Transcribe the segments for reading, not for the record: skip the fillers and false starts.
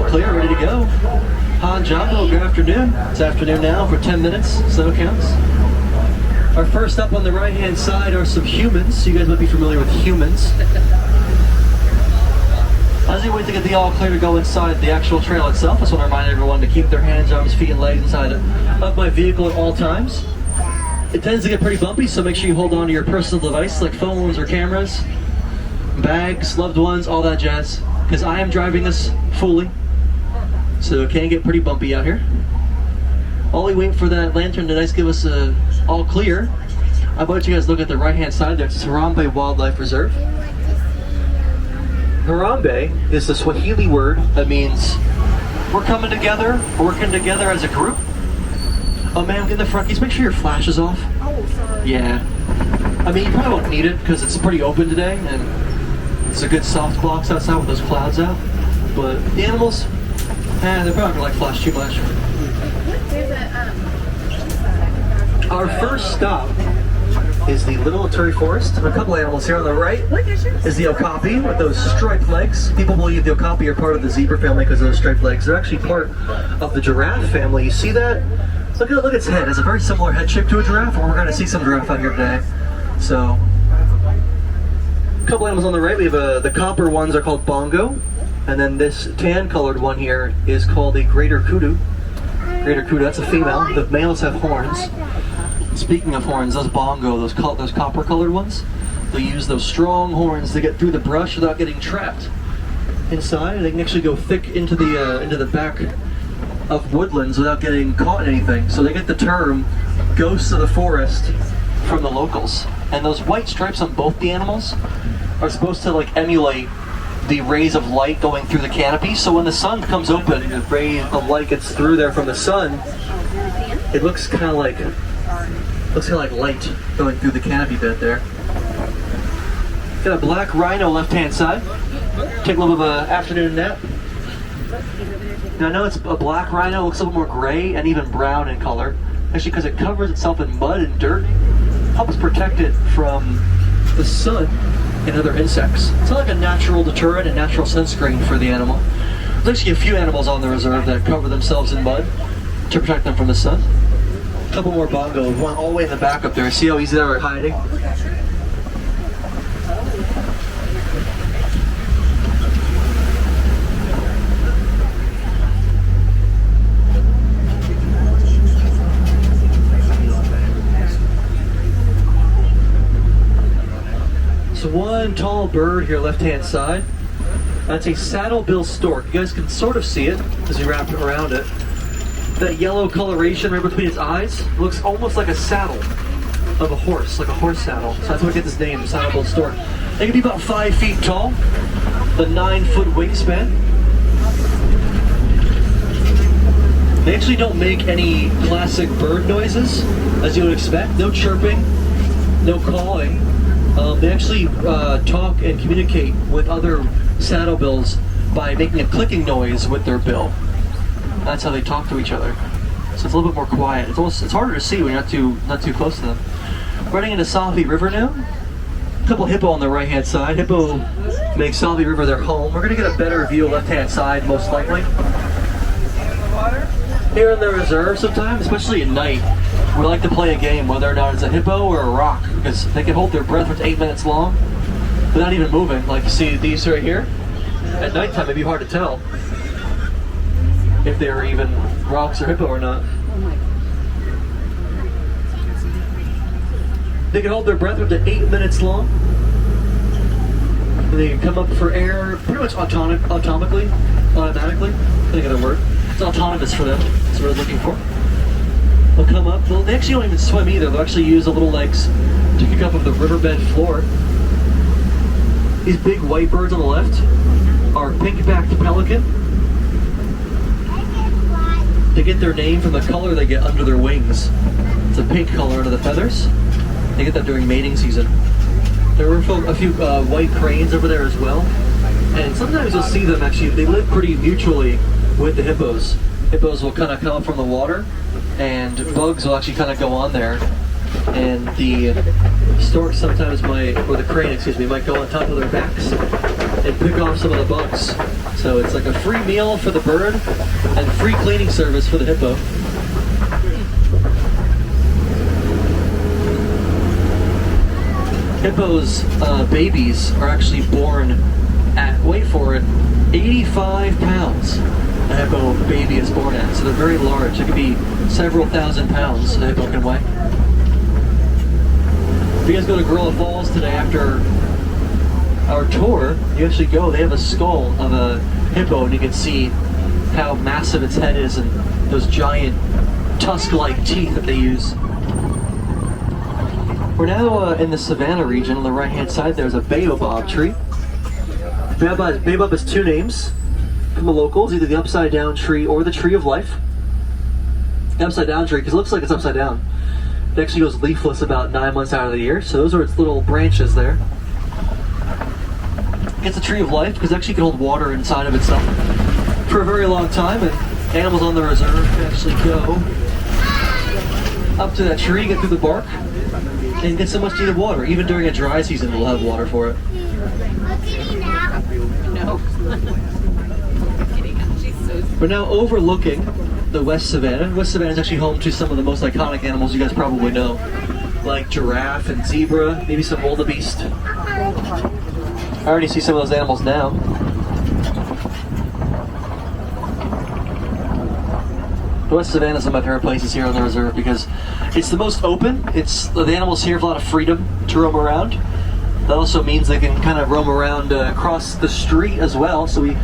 clear, ready to go. Han Jumbo, good afternoon. It's afternoon now for 10 minutes, so it counts. Our first up on the right-hand side are some humans. You guys might be familiar with humans. As we wait to get the all clear to go inside the actual trail itself, I just want to remind everyone to keep their hands, arms, feet, and legs inside of my vehicle at all times. It tends to get pretty bumpy, so make sure you hold on to your personal device like phones or cameras, bags, loved ones, all that jazz. Because I am driving this fully, so it can get pretty bumpy out here. While we wait for that lantern to nice give us a all clear, I want you guys to look at the right-hand side there. It's Harambe Wildlife Reserve. Harambe is the Swahili word that means we're coming together, working together as a group. Oh man, get in the front. Please make sure your flash is off. Oh, sorry. Yeah. I mean, you probably won't need it because it's pretty open today and it's a good soft box outside with those clouds out. But the animals, they're probably not gonna like flash too much. Our first stop is the little Ituri Forest. A couple animals here on the right is the okapi with those striped legs. People believe the okapi are part of the zebra family because of those striped legs. They're actually part of the giraffe family. You see that? Look at its head. It has a very similar head shape to a giraffe, and we're going to see some giraffe out here today. So, a couple animals on the right. We have the copper ones are called bongo, and then this tan-colored one here is called a greater kudu. Greater kudu, that's a female. The males have horns. Speaking of horns, those bongo, those copper-colored ones, they use those strong horns to get through the brush without getting trapped inside. And they can actually go thick into the back of woodlands without getting caught in anything. So they get the term "ghosts of the forest" from the locals. And those white stripes on both the animals are supposed to like emulate the rays of light going through the canopy. So when the sun comes open and the ray of light gets through there from the sun, it looks kind of like light going through the canopy bed there. Got a black rhino left-hand side. Take a little bit of an afternoon nap. Now I know it's a black rhino, it looks a little more gray and even brown in color. Actually, because it covers itself in mud and dirt, helps protect it from the sun and other insects. It's not like a natural deterrent and natural sunscreen for the animal. There's actually a few animals on the reserve that cover themselves in mud to protect them from the sun. A couple more bongos, one all the way in the back up there. See how easy they are hiding? So one tall bird here, left-hand side. That's a saddlebill stork. You guys can sort of see it as we wrap around it. That yellow coloration right between its eyes looks almost like a saddle of a horse, like a horse saddle. So that's where we get this name, saddlebill stork. They can be about 5 feet tall, the 9-foot wingspan. They actually don't make any classic bird noises, as you would expect. No chirping, no calling. They actually talk and communicate with other saddlebills by making a clicking noise with their bill. That's how they talk to each other. So it's a little bit more quiet. It's harder to see when you're not too close to them. Running into Safi River now. A couple hippo on the right hand side. Hippo makes Safi River their home. We're gonna get a better view left hand side most likely. Here in the reserve sometimes, especially at night, we like to play a game whether or not it's a hippo or a rock, because they can hold their breath for 8 minutes long without even moving. Like you see these right here. At nighttime it'd be hard to tell if they're even rocks or hippo or not. They can hold their breath up to 8 minutes long. And they can come up for air pretty much automatically. I think of the word. It's autonomous for them. That's what we're looking for. They'll come up. They actually don't even swim either. They'll actually use the little legs to kick up of the riverbed floor. These big white birds on the left are pink-backed pelican. They get their name from the color they get under their wings. It's a pink color under the feathers. They get that during mating season. There were a few white cranes over there as well. And sometimes you'll see them actually, they live pretty mutually with the hippos. Hippos will kind of come up from the water, and bugs will actually kind of go on there. And the stork sometimes might, or the crane, excuse me, might go on top of their backs and pick off some of the bugs So it's like a free meal for the bird and free cleaning service for the hippo. Hippos' babies are actually born at, wait for it, 85 pounds. A hippo baby is born at, so they're very large. It could be several thousand pounds a hippo can weigh. If you guys go to Gorilla Falls today after our tour, you actually go, they have a skull of a hippo and you can see how massive its head is and those giant tusk-like teeth that they use. We're now in the Savanna region. On the right-hand side there's a baobab tree. Baobab has two names from the locals, either the upside down tree or the tree of life. The upside down tree, because it looks like it's upside down. It actually goes leafless about 9 months out of the year, so those are its little branches there. It's a tree of life because it actually can hold water inside of itself for a very long time, and animals on the reserve can actually go up to that tree, get through the bark, and get so much needed water. Even during a dry season, we'll have water for it. No. We're now overlooking the West Savanna. West Savanna is actually home to some of the most iconic animals you guys probably know, like giraffe and zebra, maybe some wildebeest. I already see some of those animals now. The West Savanna is one of my favorite places here on the reserve because it's the most open. The animals here have a lot of freedom to roam around. That also means they can kind of roam around across the street as well. So we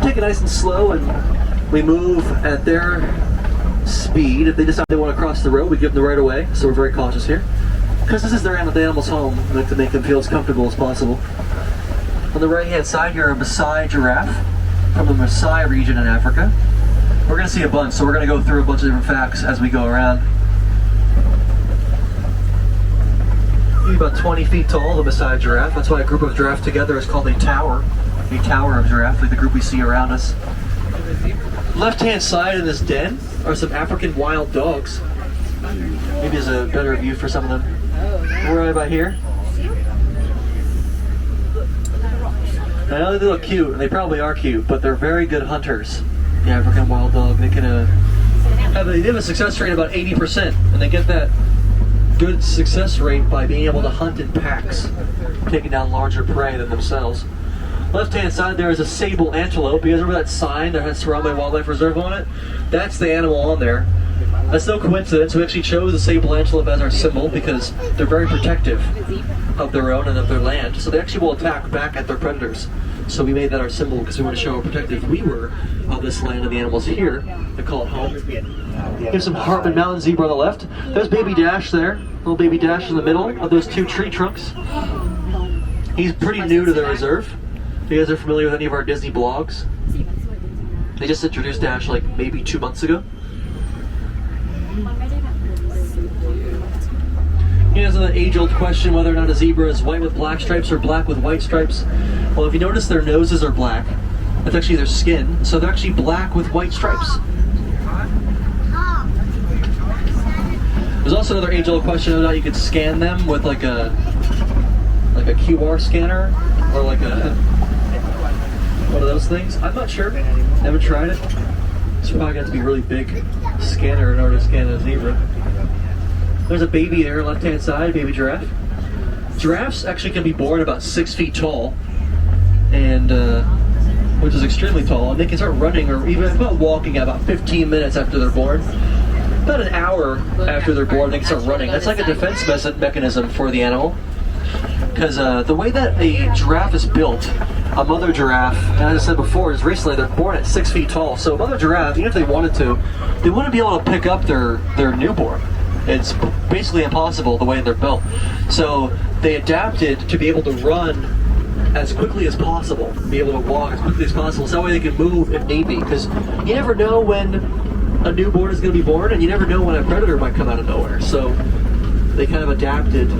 take it nice and slow and we move at their speed. If they decide they want to cross the road, we give them the right of way. So we're very cautious here because this is the animal's home. We like to make them feel as comfortable as possible. On the right-hand side here, a Masai giraffe from the Masai region in Africa. We're going to see a bunch, so we're going to go through a bunch of different facts as we go around. He's about 20 feet tall, the Masai giraffe. That's why a group of giraffe together is called a tower of giraffe, like the group we see around us. Left-hand side of this den are some African wild dogs. Maybe there's a better view for some of them. We're right about here. I know they look cute, and they probably are cute, but they're very good hunters. The African wild dog, they can have a success rate of about 80%, and they get that good success rate by being able to hunt in packs, taking down larger prey than themselves. Left-hand side there is a sable antelope. You guys remember that sign that has Hartmann Wildlife Reserve on it? That's the animal on there. That's no coincidence. We actually chose the sable antelope as our symbol because they're very protective of their own and of their land. So they actually will attack back at their predators. So we made that our symbol because we want to show how protective we were of this land and the animals here that call it home. Here's some Hartmann mountain zebra on the left. There's baby Dash there. Little baby Dash in the middle of those two tree trunks. He's pretty new to the reserve. If you guys are familiar with any of our Disney blogs, they just introduced Dash like maybe 2 months ago. Here's an age-old question whether or not a zebra is white with black stripes or black with white stripes. Well, if you notice their noses are black, that's actually their skin, so they're actually black with white stripes. There's also another age-old question whether or not you could scan them with like a QR scanner or like one of those things. I'm not sure. Haven't tried it. It's probably got to be a really big scanner in order to scan a zebra. There's a baby there, left-hand side, baby giraffe. Giraffes actually can be born about 6 feet tall, and which is extremely tall, and they can start running or even about walking at about 15 minutes after they're born. About an hour after they're born, they can start running. That's like a defense mechanism for the animal, because the way that a giraffe is built, a mother giraffe, and as I said before, is recently they're born at 6 feet tall. So a mother giraffe, even if they wanted to, they wouldn't be able to pick up their newborn. It's basically impossible the way they're built. So they adapted to be able to run as quickly as possible, be able to walk as quickly as possible, so that way they can move if need be. Because you never know when a newborn is going to be born, and you never know when a predator might come out of nowhere. So they kind of adapted to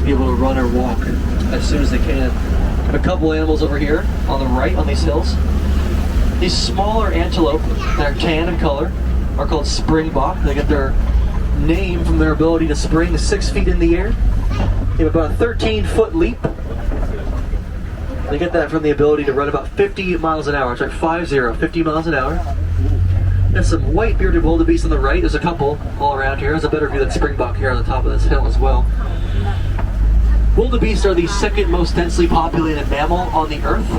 be able to run or walk as soon as they can. A couple animals over here on the right on these hills. These smaller antelope, they're tan in color, are called springbok. They get their name from their ability to spring 6 feet in the air. They have about a 13-foot leap. They get that from the ability to run about 50 miles an hour. It's like 50 miles an hour. There's some white bearded wildebeest on the right. There's a couple all around here. There's a better view than springbok here on the top of this hill as well. Wildebeest are the second most densely populated mammal on the earth.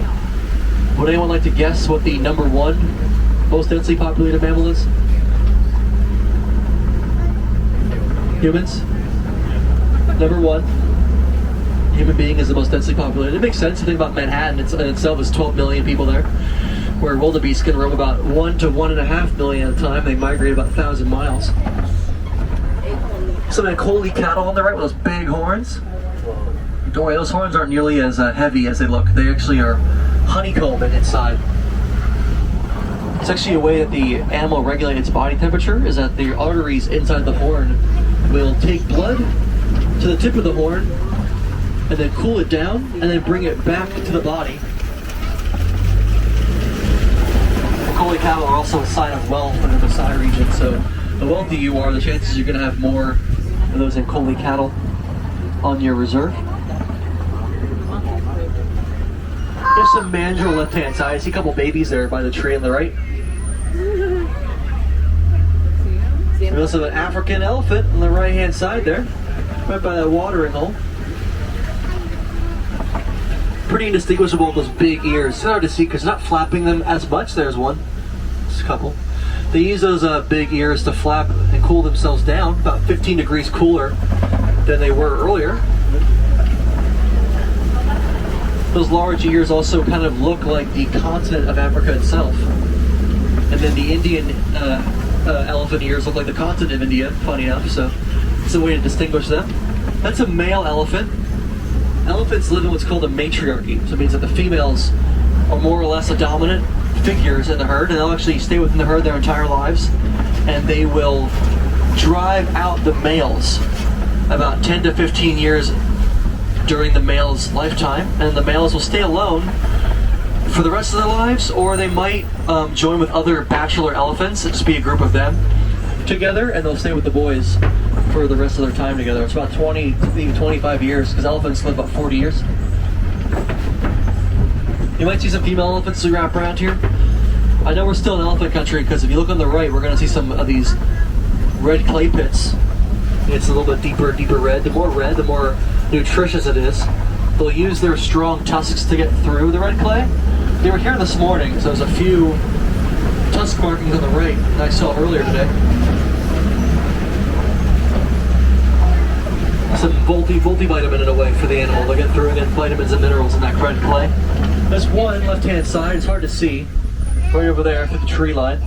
Would anyone like to guess what the number one most densely populated mammal is? Humans? Number one. Human being is the most densely populated. It makes sense to think about Manhattan in itself is 12 million people there, where wildebeest can roam about 1 to 1.5 million at a time. They migrate about 1,000 miles. Some Ankole cattle on the right with those big horns. Don't worry, those horns aren't nearly as heavy as they look. They actually are honeycomb inside. It's actually a way that the animal regulates its body temperature, is that the arteries inside the horn will take blood to the tip of the horn and then cool it down and then bring it back to the body. Ankole cattle are also a sign of wealth in the Masai region, so the wealthier you are, the chances you're going to have more of those Ankole cattle on your reserve. There's some mandrill left-hand side. I see a couple babies there by the tree on the right. We also have an African elephant on the right-hand side there, right by that watering hole. Pretty indistinguishable with those big ears. It's hard to see because it's not flapping them as much. There's one. There's a couple. They use those big ears to flap and cool themselves down, about 15 degrees cooler than they were earlier. Those large ears also kind of look like the continent of Africa itself. And then the Indian elephant ears look like the continent of India, funny enough, so it's a way to distinguish them. That's a male elephant. Elephants live in what's called a matriarchy, so it means that the females are more or less the dominant figures in the herd, and they'll actually stay within the herd their entire lives, and they will drive out the males about 10 to 15 years during the male's lifetime, and the males will stay alone for the rest of their lives, or they might join with other bachelor elephants and just be a group of them together, and they'll stay with the boys for the rest of their time together. It's about 20, maybe 25 years, because elephants live about 40 years. You might see some female elephants as we wrap around here. I know we're still in elephant country, because if you look on the right, we're going to see some of these red clay pits. It's a little bit deeper red. The more red, the more nutritious it is. They'll use their strong tusks to get through the red clay. They were here this morning, so there's a few tusk markings on the right that I saw earlier today. Some multivitamin in a way for the animal. They'll get through and get vitamins and minerals in that red clay. There's one left-hand side, it's hard to see, right over there through the tree line.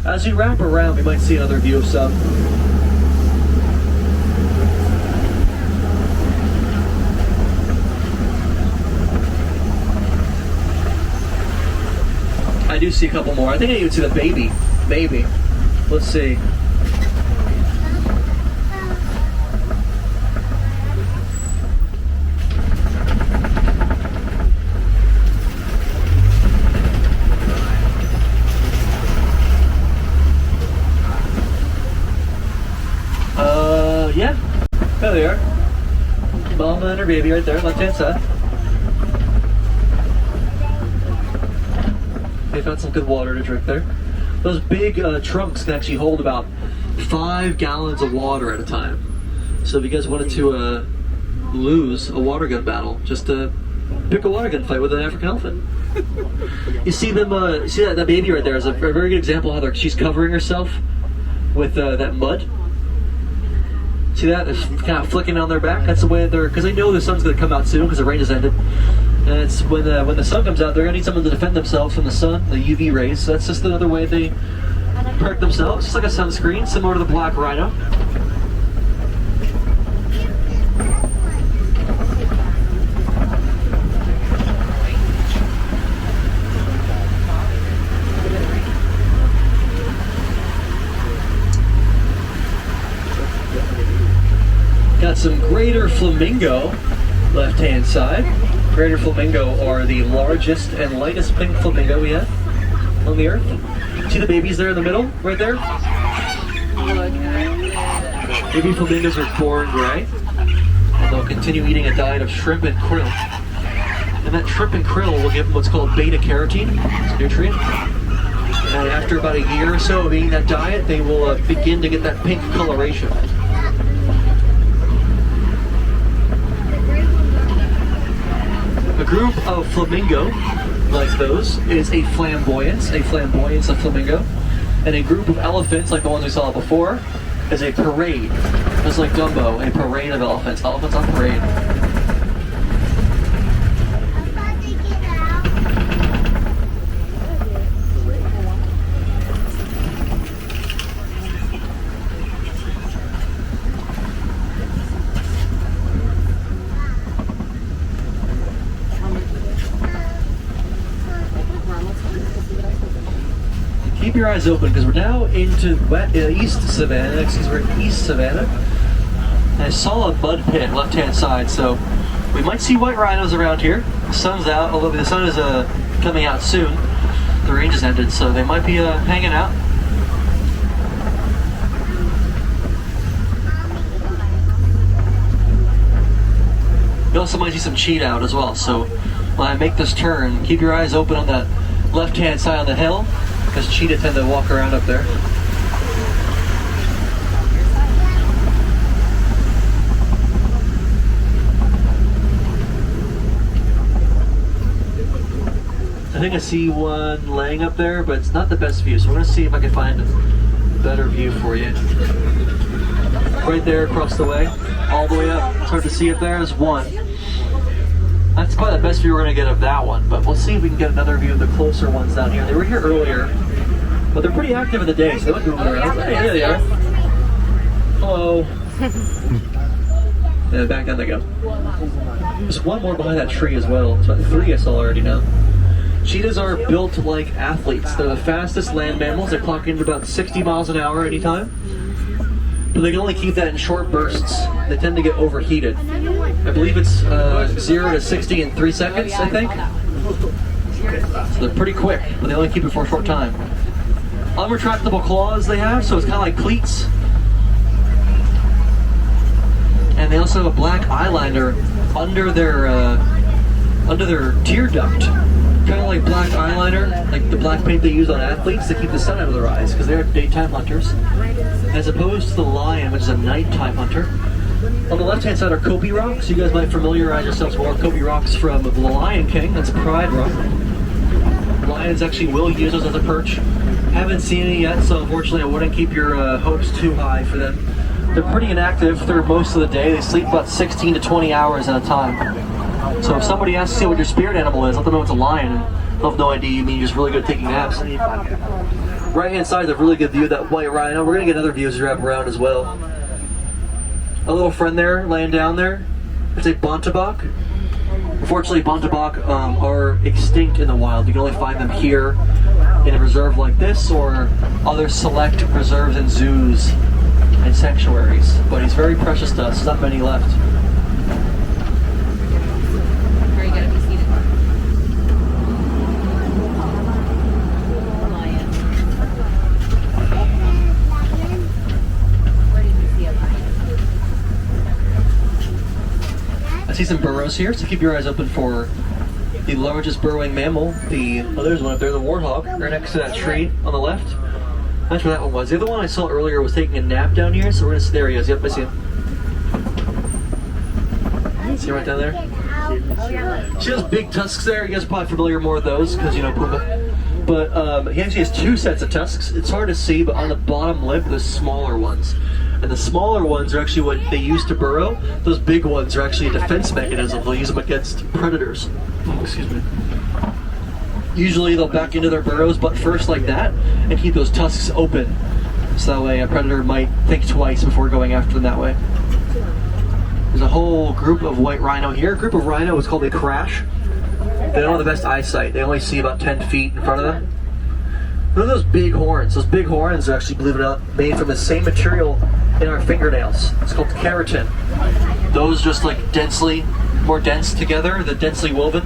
As you wrap around, we might see another view of some. I do see a couple more. I think I even see the baby. Maybe. Let's see. Yeah. There they are. Mama and her baby right there, left-hand side. They found some good water to drink there. Those big trunks can actually hold about 5 gallons of water at a time. So if you guys wanted to lose a water gun battle, just pick a water gun fight with an African elephant. You see them, see that baby right there is a very good example of how she's covering herself with that mud. See that? It's kind of flicking down their back. That's the way because they know the sun's going to come out soon because the rain has ended. And it's when the sun comes out, they're going to need someone to defend themselves from the sun, the UV rays. So that's just another way they protect themselves, just like a sunscreen, similar to the black rhino. Got some greater flamingo, left-hand side. Greater flamingo are the largest and lightest pink flamingo we have on the earth. See the babies there in the middle, right there? Baby flamingos are born gray, and they'll continue eating a diet of shrimp and krill And that shrimp and krill will give them what's called beta-carotene, it's a nutrient. And after about a year or so of eating that diet, they will begin to get that pink coloration. A group of flamingo, like those, is a flamboyance of flamingo. And a group of elephants, like the ones we saw before, is a parade. Just like Dumbo, a parade of elephants. Elephants on parade. Keep your eyes open because we're now into East Savanna. We're in East Savanna. And I saw a mud pit left-hand side, so we might see white rhinos around here. The sun's out, although the sun is coming out soon. The range has ended, so they might be hanging out. You also might see some cheetah out as well, so when I make this turn, keep your eyes open on that left-hand side of the hill, because cheetah tend to walk around up there. I think I see one laying up there, but it's not the best view, so we're going to see if I can find a better view for you. Right there across the way, all the way up. It's hard to see up there. There's one. That's probably the best view we're going to get of that one, but we'll see if we can get another view of the closer ones down here. They were here earlier, but they're pretty active in the day, so they look moving around. Hey, there they are. Hello. And back down they go. There's one more behind that tree as well. There's about 3 I saw already now. Cheetahs are built like athletes. They're the fastest land mammals. They clock in about 60 miles an hour anytime. But they can only keep that in short bursts. They tend to get overheated. I believe it's 0 to 60 in 3 seconds, I think. So they're pretty quick, but they only keep it for a short time. Unretractable claws they have, so it's kind of like cleats. And they also have a black eyeliner under their tear duct. Kind of like black eyeliner, like the black paint they use on athletes to keep the sun out of their eyes, because they're daytime hunters, as opposed to the lion, which is a nighttime hunter. On the left-hand side are Kobe rocks. You guys might familiarize yourselves more with Kobe rocks from The Lion King. That's Pride Rock. Lions actually will use those as a perch. Haven't seen any yet, so unfortunately I wouldn't keep your hopes too high for them. They're pretty inactive through most of the day. They sleep about 16 to 20 hours at a time. So if somebody asks you what your spirit animal is, let them know it's a lion. And they'll have no idea you mean you're just really good at taking naps. Right hand side is a really good view of that white rhino. We're going to get other views as we wrap around as well. A little friend there, laying down there. It's a bontebok. Unfortunately, bontebok are extinct in the wild. You can only find them here in a reserve like this or other select reserves and zoos and sanctuaries. But he's very precious to us. There's not many left. See some burrows here, so keep your eyes open for the largest burrowing mammal. There's one up there, the warthog, right next to that tree on the left. That's where that one was. The other one I saw earlier was taking a nap down here, so we're gonna see. There he is. Yep, I see him. See him right down there? She has big tusks there. You guys are probably familiar more with those because you know Puma. But he actually has 2 sets of tusks. It's hard to see, but on the bottom lip, the smaller ones. And the smaller ones are actually what they use to burrow. Those big ones are actually a defense mechanism. They'll use them against predators. Excuse me. Usually they'll back into their burrows butt first like that and keep those tusks open. So that way a predator might think twice before going after them that way. There's a whole group of white rhino here. A group of rhino is called a crash. They don't have the best eyesight. They only see about 10 feet in front of them. Look at those big horns. Those big horns are actually, believe it or not, made from the same material in our fingernails. It's called keratin. Those just like more dense together, the densely woven.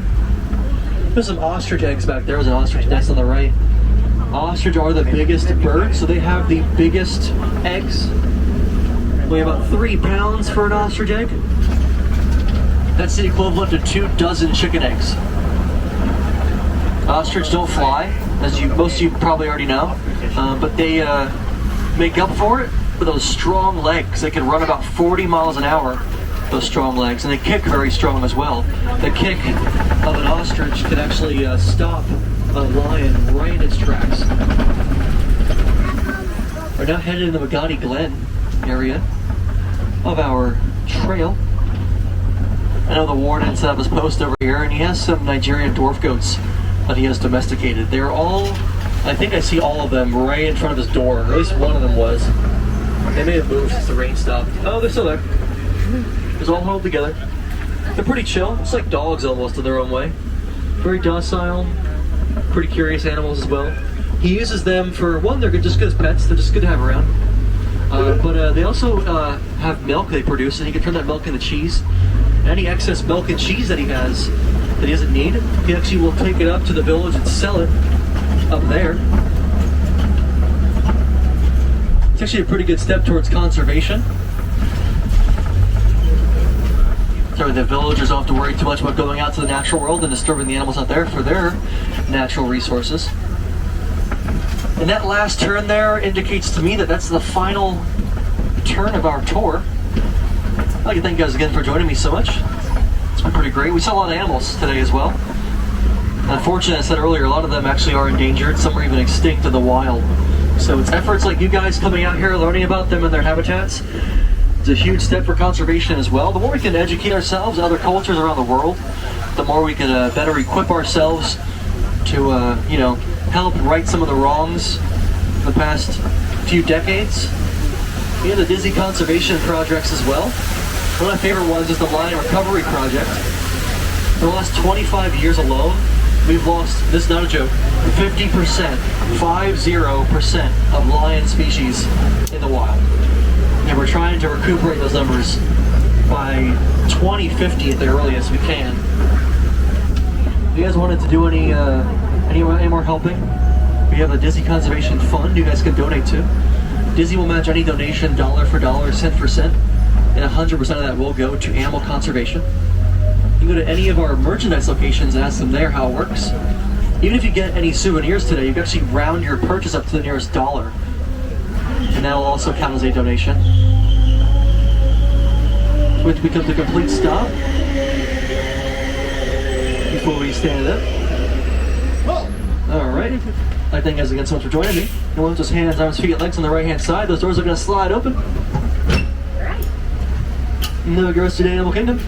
There's some ostrich eggs back there. There's an ostrich nest on the right. Ostrich are the biggest birds, so they have the biggest eggs. Weigh about 3 pounds for an ostrich egg. That's the equivalent to 2 dozen chicken eggs. Ostrich don't fly, as most of you probably already know, but they make up for it with those strong legs. They can run about 40 miles an hour, those strong legs, and they kick very strong as well. The kick of an ostrich can actually stop a lion right in its tracks. We're now headed in the Magani Glen area of our trail. I know the warden set up his post over here, and he has some Nigerian dwarf goats that he has domesticated. They're all, I think I see all of them right in front of his door. At least one of them was. They may have moved since the rain stopped. Oh, they're still there. They're all huddled together. They're pretty chill. It's like dogs almost in their own way. Very docile, pretty curious animals as well. He uses them for, one, they're just good as pets. They're just good to have around. But they also have milk they produce, and he can turn that milk into cheese. Any excess milk and cheese that he has that he doesn't need, he actually will take it up to the village and sell it up there. It's actually a pretty good step towards conservation. So the villagers don't have to worry too much about going out to the natural world and disturbing the animals out there for their natural resources. And that last turn there indicates to me that that's the final turn of our tour. I'd like to thank you guys again for joining me so much. It's been pretty great. We saw a lot of animals today as well. Unfortunately, I said earlier, a lot of them actually are endangered. Some are even extinct in the wild. So it's efforts like you guys coming out here, learning about them and their habitats. It's a huge step for conservation as well. The more we can educate ourselves, other cultures around the world, the more we can better equip ourselves to, help right some of the wrongs in the past few decades. We have the Disney conservation projects as well. One of my favorite ones is the Lion Recovery Project. For the last 25 years alone, we've lost, this is not a joke, 50%, 50% of lion species in the wild. And we're trying to recuperate those numbers by 2050 at the earliest we can. If you guys wanted to do any more helping, we have the Disney Conservation Fund you guys can donate to. Disney will match any donation dollar for dollar, cent for cent, and 100% of that will go to animal conservation. You can go to any of our merchandise locations and ask them there how it works. Even if you get any souvenirs today, you can actually round your purchase up to the nearest dollar. And that will also count as a donation. Which becomes a complete stop before we stand up. Alright. I thank you guys again so much for joining me. And with those hands, arms, feet, and legs on the right hand side, those doors are going to slide open. And then we go to the Animal Kingdom.